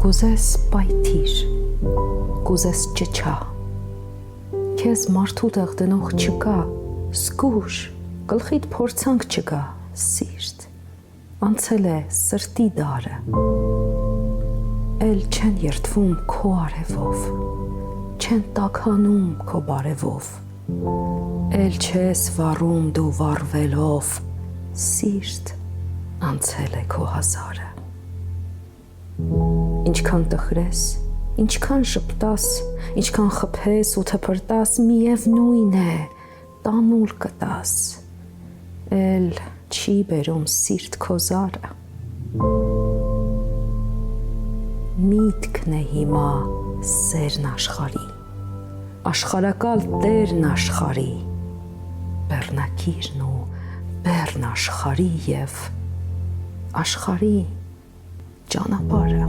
Կուզես պայթիր, կուզես ճչա, քեզ մարդու տեղ դնող չկա, զգուշ, գլխիդ փորձանք չկա, սիրտ, անցել է սրտի դարը, էլ չեն երդվում քո արևով, չեն տաքանում քո բարևով, էլ չես վառում դու վառվելով, սիրտ, անցել է քո հազարը։ Ինչքան տխրես, ինչքան շպտաս, ինչքան խփես ու թփրտաս, միևնույն է, տանուլ կտաս, էլ չի բերում սիրտ քո զարը։ Միտքն է հիմա սերն աշխարհի, աշխարհակալ տերն աշխարհի, բեռնակիրն ու բեռն աշխարհի և աշխարհի ճանապարհը։